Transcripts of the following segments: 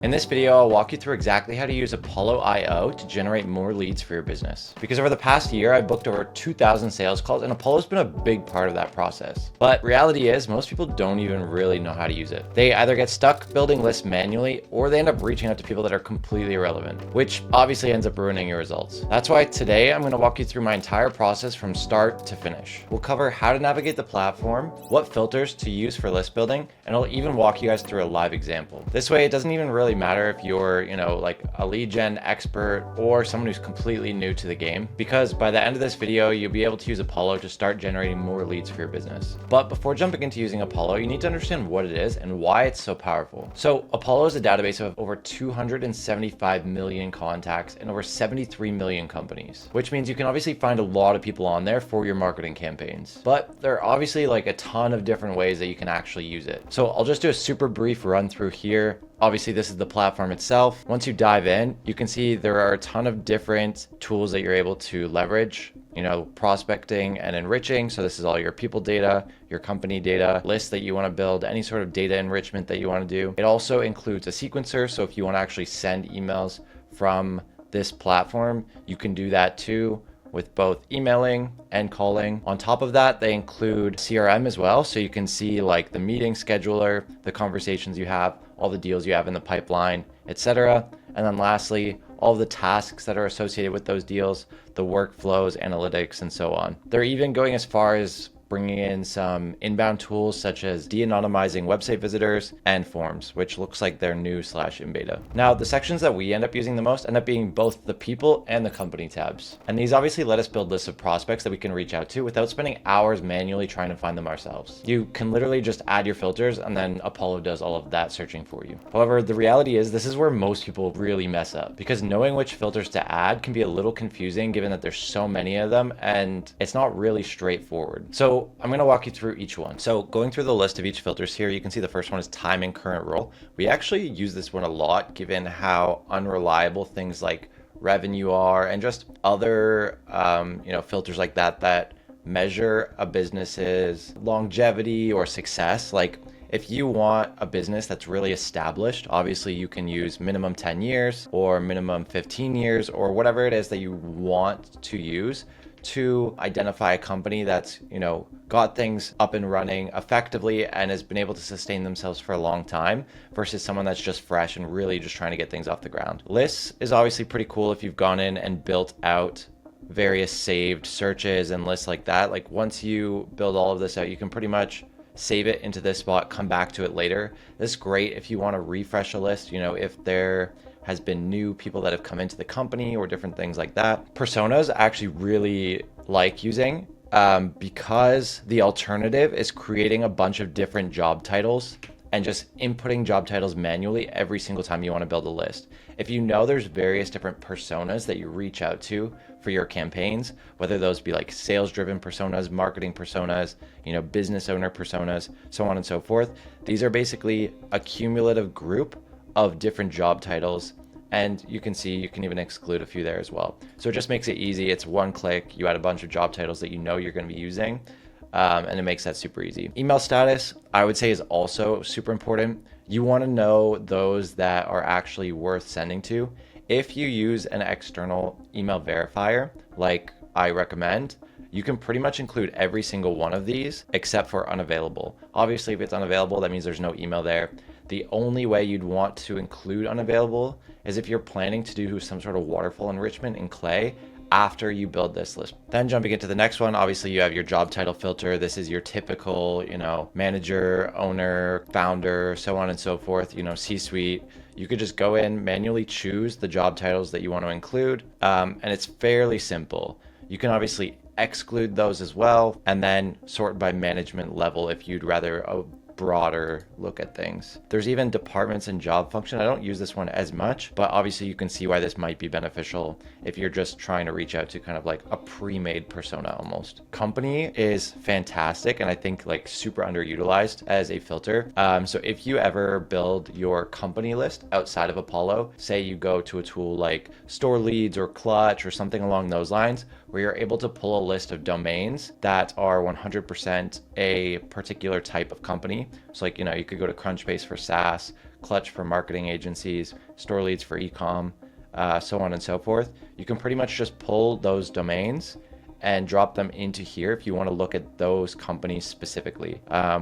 In this video, I'll walk you through exactly how to use Apollo IO to generate more leads for your business. Because over the past year, I've booked over 2,000 sales calls, and Apollo's been a big part of that process. But reality is, most people don't even really know how to use it. They either get stuck building lists manually, or they end up reaching out to people that are completely irrelevant, which obviously ends up ruining your results. That's why today, I'm going to walk you through my entire process from start to finish. We'll cover how to navigate the platform, what filters to use for list building, and I'll even walk you guys through a live example. This way, it doesn't even really matter if you're, like a lead gen expert or someone who's completely new to the game, because by the end of this video, you'll be able to use Apollo to start generating more leads for your business. But before jumping into using Apollo, you need to understand what it is and why it's so powerful. So Apollo is a database of over 275 million contacts and over 73 million companies, which means you can obviously find a lot of people on there for your marketing campaigns. But there are obviously like a ton of different ways that you can actually use it. So I'll just do a super brief run through here. Obviously, this is the platform itself. Once you dive in, you can see there are a ton of different tools that you're able to leverage, prospecting and enriching. So this is all your people data, your company data, lists that you want to build, any sort of data enrichment that you want to do. It also includes a sequencer. So if you want to actually send emails from this platform, you can do that too, with both emailing and calling. On top of that, they include CRM as well. So you can see like the meeting scheduler, the conversations you have, all the deals you have in the pipeline, etc. And then lastly, all of the tasks that are associated with those deals, the workflows, analytics, and so on. They're even going as far as bringing in some inbound tools such as de-anonymizing website visitors and forms, which looks like they're new / in beta. Now, the sections that we end up using the most end up being both the people and the company tabs. And these obviously let us build lists of prospects that we can reach out to without spending hours manually trying to find them ourselves. You can literally just add your filters and then Apollo does all of that searching for you. However, the reality is this is where most people really mess up, because knowing which filters to add can be a little confusing given that there's so many of them and it's not really straightforward. So I'm going to walk you through each one. So going through the list of each filters here, you can see the first one is time and current role. We actually use this one a lot given how unreliable things like revenue are and just other, filters like that measure a business's longevity or success. Like if you want a business that's really established, obviously you can use minimum 10 years or minimum 15 years or whatever it is that you want to use to identify a company that's, got things up and running effectively and has been able to sustain themselves for a long time versus someone that's just fresh and really just trying to get things off the ground. Lists is obviously pretty cool if you've gone in and built out various saved searches and lists like that. Like once you build all of this out, you can pretty much save it into this spot, come back to it later. This is great if you want to refresh a list, if there has been new people that have come into the company or different things like that. Personas I actually really like using because the alternative is creating a bunch of different job titles and just inputting job titles manually every single time you want to build a list. If you know there's various different personas that you reach out to for your campaigns, whether those be like sales driven personas, marketing personas, business owner personas, so on and so forth, these are basically a cumulative group of different job titles. And you can see, you can even exclude a few there as well. So it just makes it easy. It's one click. You add a bunch of job titles that you're going to be using. And it makes that super easy. Email status, I would say, is also super important. You want to know those that are actually worth sending to. If you use an external email verifier, like I recommend, you can pretty much include every single one of these except for unavailable. Obviously, if it's unavailable, that means there's no email there. The only way you'd want to include unavailable is if you're planning to do some sort of waterfall enrichment in Clay after you build this list. Then jumping into the next one, obviously you have your job title filter. This is your typical, manager, owner, founder, so on and so forth, C-suite. You could just go in, manually choose the job titles that you want to include. And it's fairly simple. You can obviously exclude those as well, and then sort by management level if you'd rather a broader look at things. There's even departments and job function. I don't use this one as much, but obviously you can see why this might be beneficial if you're just trying to reach out to kind of like a pre-made persona almost. Company is fantastic and I think like super underutilized as a filter. So if you ever build your company list outside of Apollo, say you go to a tool like Store Leads or Clutch or something along those lines, where you're able to pull a list of domains that are 100% a particular type of company. So like, you could go to Crunchbase for SaaS, Clutch for marketing agencies, StoreLeads for ecom, so on and so forth. You can pretty much just pull those domains and drop them into here if you want to look at those companies specifically,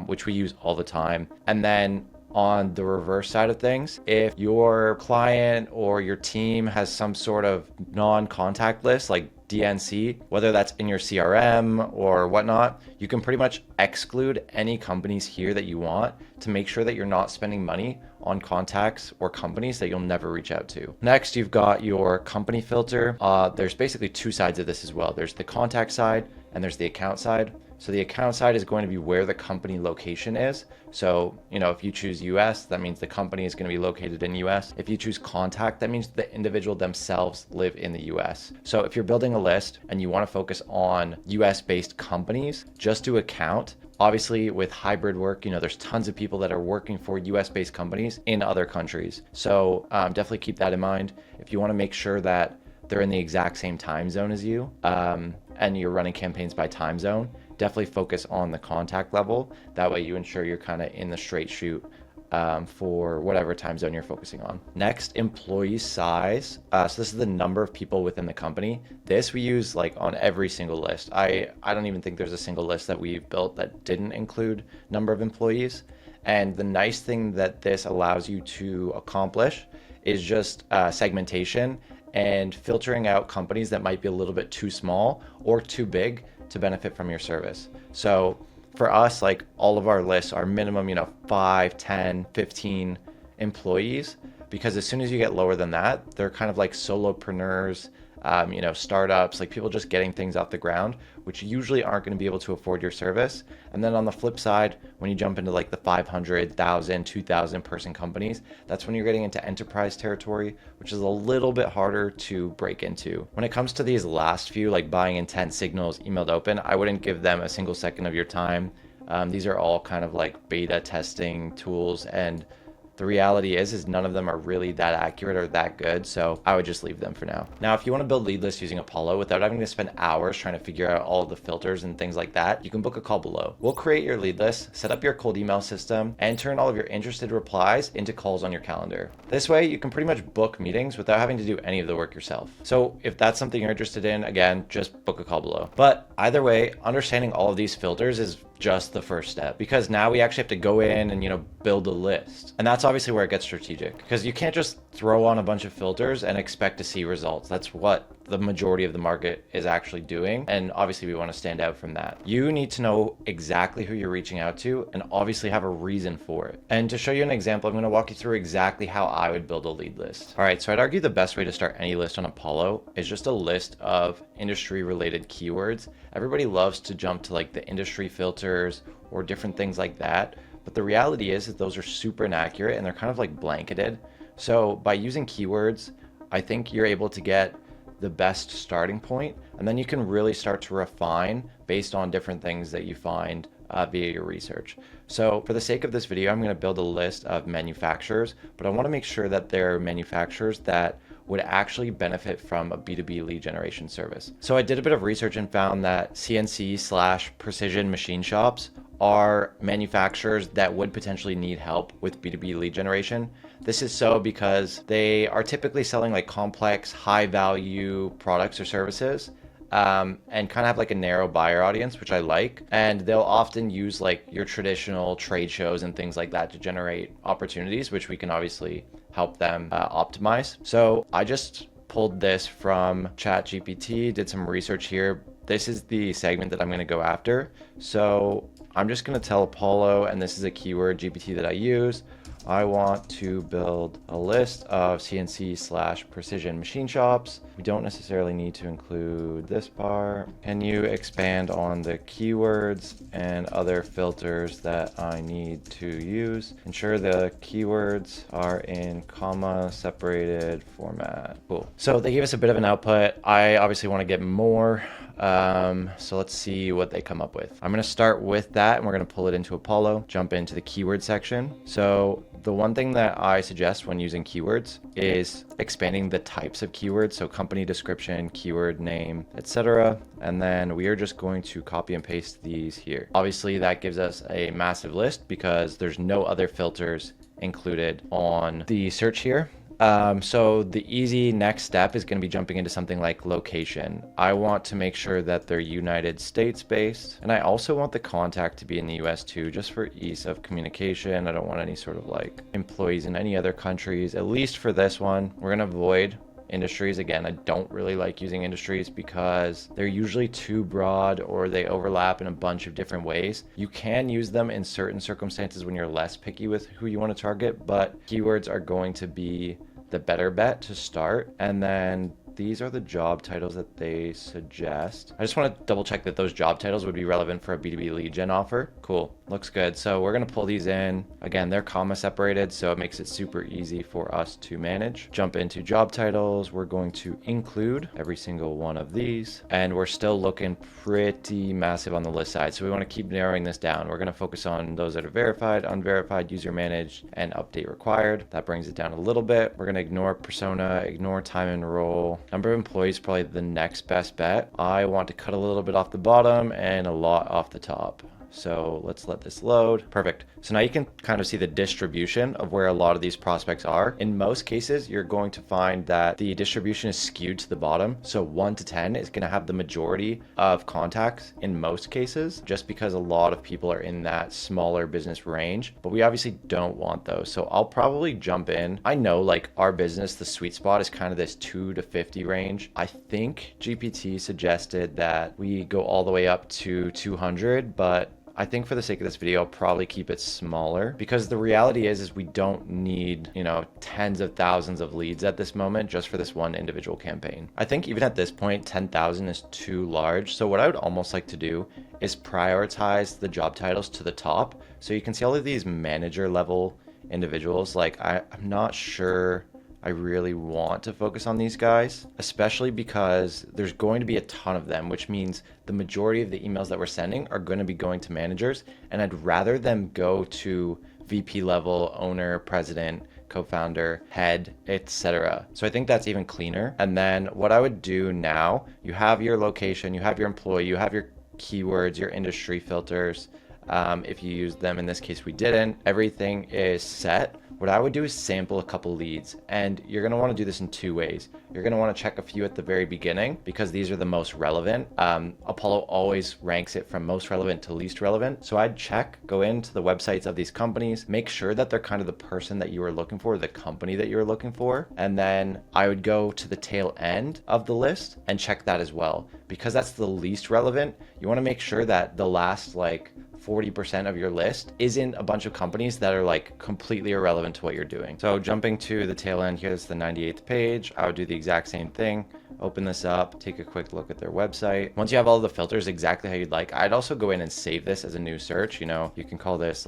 which we use all the time. And then on the reverse side of things, if your client or your team has some sort of non-contact list like DNC, whether that's in your CRM or whatnot, you can pretty much exclude any companies here that you want to make sure that you're not spending money on contacts or companies that you'll never reach out to. Next, you've got your company filter. There's basically two sides of this as well. There's the contact side and there's the account side. So the account side is going to be where the company location is. So, if you choose US, that means the company is going to be located in US. If you choose contact, that means the individual themselves live in the US. So if you're building a list and you want to focus on US based companies, just do account. Obviously with hybrid work, there's tons of people that are working for US based companies in other countries. So definitely keep that in mind. If you want to make sure that they're in the exact same time zone as you, and you're running campaigns by time zone, definitely focus on the contact level. That way you ensure you're kind of in the straight shoot for whatever time zone you're focusing on. Next, employee size. So this is the number of people within the company. This we use like on every single list. I don't even think there's a single list that we've built that didn't include number of employees. And the nice thing that this allows you to accomplish is just segmentation and filtering out companies that might be a little bit too small or too big to benefit from your service. So for us, like all of our lists are minimum, 5, 10, 15 employees, because as soon as you get lower than that, they're kind of like solopreneurs, startups, like people just getting things off the ground, which usually aren't going to be able to afford your service. And then on the flip side, when you jump into like the 500, 1,000, 2,000 person companies, that's when you're getting into enterprise territory, which is a little bit harder to break into. When it comes to these last few, like buying intent, signals, emailed open, I wouldn't give them a single second of your time. These are all kind of like beta testing tools, and the reality is none of them are really that accurate or that good, so I would just leave them for now. Now, if you want to build lead lists using Apollo without having to spend hours trying to figure out all the filters and things like that, you can book a call below. We'll create your lead list, set up your cold email system, and turn all of your interested replies into calls on your calendar. This way, you can pretty much book meetings without having to do any of the work yourself. So if that's something you're interested in, again, just book a call below. But either way, understanding all of these filters is just the first step, because now we actually have to go in and build a list. And that's obviously where it gets strategic, because you can't just throw on a bunch of filters and expect to see results. That's what the majority of the market is actually doing, and obviously we want to stand out from that. You need to know exactly who you're reaching out to and obviously have a reason for it. And to show you an example, I'm going to walk you through exactly how I would build a lead list. All right, so I'd argue the best way to start any list on Apollo is just a list of industry related keywords. Everybody loves to jump to like the industry filters or different things like that, but the reality is that those are super inaccurate and they're kind of like blanketed. So by using keywords, I think you're able to get the best starting point, and then you can really start to refine based on different things that you find via your research. So for the sake of this video, I'm going to build a list of manufacturers, but I want to make sure that they're manufacturers that would actually benefit from a B2B lead generation service. So I did a bit of research and found that CNC/precision machine shops are manufacturers that would potentially need help with B2B lead generation. This is so because they are typically selling like complex, high value products or services, and kind of have like a narrow buyer audience, which I like. And they'll often use like your traditional trade shows and things like that to generate opportunities, which we can obviously help them optimize. So I just pulled this from ChatGPT, did some research here. This is the segment that I'm going to go after. So I'm just going to tell Apollo, and this is a keyword GPT that I use, I want to build a list of CNC/precision machine shops. We don't necessarily need to include this part. Can you expand on the keywords and other filters that I need to use? Ensure the keywords are in comma separated format. Cool. So they gave us a bit of an output. I obviously want to get more. So let's see what they come up with. I'm going to start with that and we're going to pull it into Apollo, jump into the keyword section. So the one thing that I suggest when using keywords is expanding the types of keywords. So company description, keyword name, etc. And then we are just going to copy and paste these here. Obviously that gives us a massive list because there's no other filters included on the search here. So the easy next step is going to be jumping into something like location. I want to make sure that they're United States based, and I also want the contact to be in the US too, just for ease of communication. I don't want any sort of like employees in any other countries, at least for this one. We're going to avoid industries. Again, I don't really like using industries because they're usually too broad or they overlap in a bunch of different ways. You can use them in certain circumstances when you're less picky with who you want to target, but keywords are going to be the better bet to start. And then these are the job titles that they suggest. I just want to double check that those job titles would be relevant for a B2B lead gen offer. Cool, looks good. So we're going to pull these in. Again, they're comma separated, so it makes it super easy for us to manage. Jump into job titles. We're going to include every single one of these, and we're still looking pretty massive on the list side. So we want to keep narrowing this down. We're going to focus on those that are verified, unverified, user managed, and update required. That brings it down a little bit. We're going to ignore persona, ignore time and role. Number of employees, probably the next best bet. I want to cut a little bit off the bottom and a lot off the top. So let's let this load. Perfect. So now you can kind of see the distribution of where a lot of these prospects are. In most cases, you're going to find that the distribution is skewed to the bottom. So 1 to 10 is going to have the majority of contacts in most cases, just because a lot of people are in that smaller business range, but we obviously don't want those. So I'll probably jump in. I know like our business, the sweet spot is kind of this 2 to 50 range. I think GPT suggested that we go all the way up to 200, but I think for the sake of this video, I'll probably keep it smaller because the reality is we don't need, tens of thousands of leads at this moment just for this one individual campaign. I think even at this point, 10,000 is too large. So what I would almost like to do is prioritize the job titles to the top. So you can see all of these manager level individuals. Like I'm not sure I really want to focus on these guys, especially because there's going to be a ton of them, which means the majority of the emails that we're sending are going to be going to managers, and I'd rather them go to VP level, owner, president, co-founder, head, etc. So I think that's even cleaner. And then what I would do now, you have your location, you have your employee, you have your keywords, your industry filters. If you used them, in this case we didn't, everything is set. What I would do is sample a couple leads, and you're going to want to do this in two ways. You're going to want to check a few at the very beginning because these are the most relevant. Apollo always ranks it from most relevant to least relevant. So I'd go into the websites of these companies, make sure that they're kind of the person that you are looking for, the company that you're looking for. And then I would go to the tail end of the list and check that as well, because that's the least relevant. You want to make sure that the last 40% of your list isn't a bunch of companies that are completely irrelevant to what you're doing. So jumping to the tail end, here's the 98th page. I would do the exact same thing. Open this up, take a quick look at their website. Once you have all the filters exactly how you'd like, I'd also go in and save this as a new search. You can call this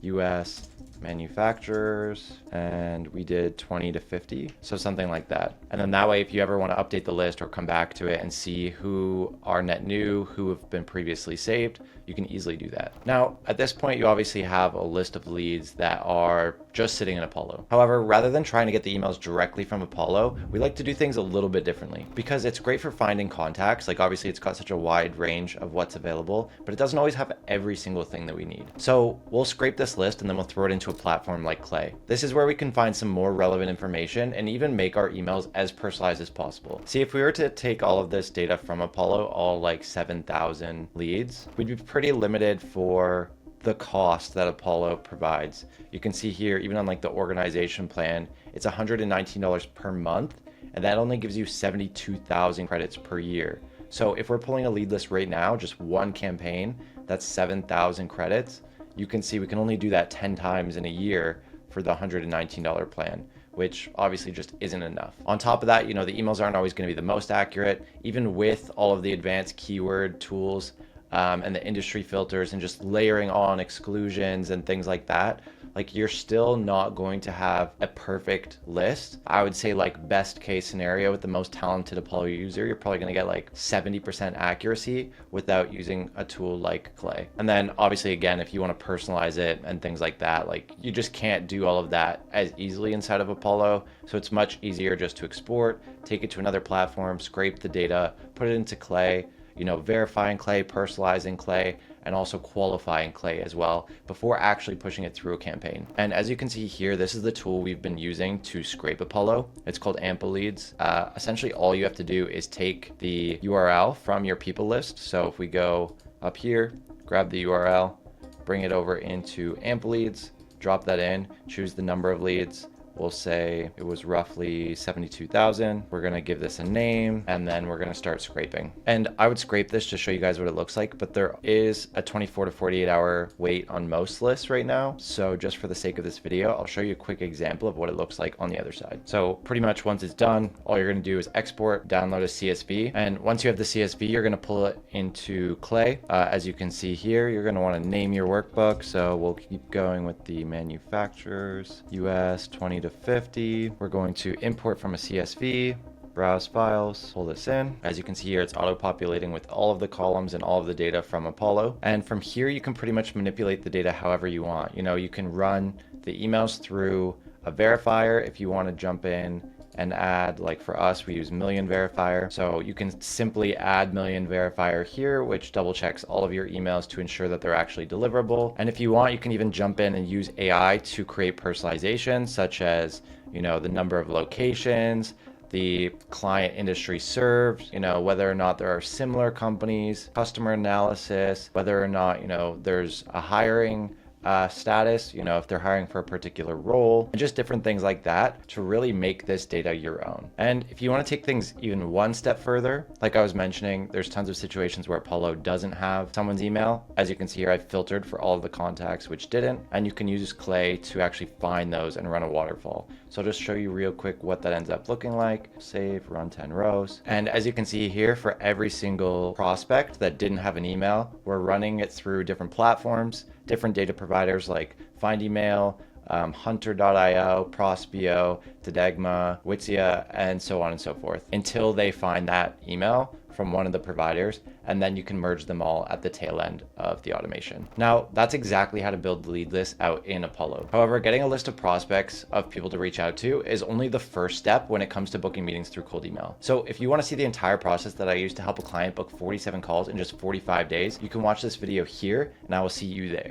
US manufacturers, and we did 20 to 50, so something like that. And then that way, if you ever want to update the list or come back to it and see who are net new, who have been previously saved, you can easily do that. Now, at this point, you obviously have a list of leads that are just sitting in Apollo. However, rather than trying to get the emails directly from Apollo, we like to do things a little bit differently because it's great for finding contacts. Obviously it's got such a wide range of what's available, but it doesn't always have every single thing that we need. So we'll scrape this list and then we'll throw it into a platform like Clay. This is where we can find some more relevant information and even make our emails as personalized as possible. See, if we were to take all of this data from Apollo, all 7,000 leads, we'd be pretty limited for the cost that Apollo provides. You can see here, even on the organization plan, it's $119 per month, and that only gives you 72,000 credits per year. So if we're pulling a lead list right now, just one campaign, that's 7,000 credits. You can see we can only do that 10 times in a year for the $119 plan, which obviously just isn't enough. On top of that, the emails aren't always going to be the most accurate, even with all of the advanced keyword tools and the industry filters and just layering on exclusions and things like that. like you're still not going to have a perfect list. I would say like best case scenario with the most talented Apollo user, you're probably going to get like 70% accuracy without using a tool like Clay. And then obviously, again, if you want to personalize it and things like that, like you just can't do all of that as easily inside of Apollo. So it's much easier just to export, take it to another platform, scrape the data, put it into Clay, you know, verifying Clay, personalizing Clay, and also qualifying Clay as well before actually pushing it through a campaign. And as you can see here, this is the tool we've been using to scrape Apollo. It's called Ample Leads. Essentially, all you have to do is take the URL from your people list. So if we go up here, grab the URL, bring it over into Ample Leads, drop that in, choose the number of leads. We'll say it was roughly 72,000. We're going to give this a name, and then we're going to start scraping. And I would scrape this to show you guys what it looks like, but there is a 24 to 48 hour wait on most lists right now. So just for the sake of this video, I'll show you a quick example of what it looks like on the other side. So pretty much once it's done, all you're going to do is export, download a CSV. And once you have the CSV, you're going to pull it into Clay. As you can see here, you're going to want to name your workbook. So we'll keep going with the manufacturers, US 20 to 50. We're going to import from a CSV, browse files, pull this in. As you can see here, it's auto-populating with all of the columns and all of the data from Apollo. And from here, you can pretty much manipulate the data however you want. You know, you can run the emails through a verifier if you want to jump in and add, like for us, we use Million Verifier. So you can simply add Million Verifier here, which double checks all of your emails to ensure that they're actually deliverable. And if you want, you can even jump in and use AI to create personalization, such as, you know, the number of locations, the client industry served, you know, whether or not there are similar companies, customer analysis, whether or not, you know, there's a hiring status, you know, if they're hiring for a particular role, and just different things like that to really make this data your own. And if you want to take things even one step further, like I was mentioning, there's tons of situations where Apollo doesn't have someone's email. As you can see here, I've filtered for all of the contacts which didn't, and you can use Clay to actually find those and run a waterfall. So I'll just show you real quick what that ends up looking like. Save, run 10 rows. And as you can see here, for every single prospect that didn't have an email, we're running it through different platforms, different data providers like Find Email, Hunter.io, Prospeo, Tadegma, Witsia, and so on and so forth, until they find that email from one of the providers, and then you can merge them all at the tail end of the automation. Now, that's exactly how to build the lead list out in Apollo. However, getting a list of prospects of people to reach out to is only the first step when it comes to booking meetings through cold email. So if you want to see the entire process that I used to help a client book 47 calls in just 45 days, you can watch this video here, and I will see you there.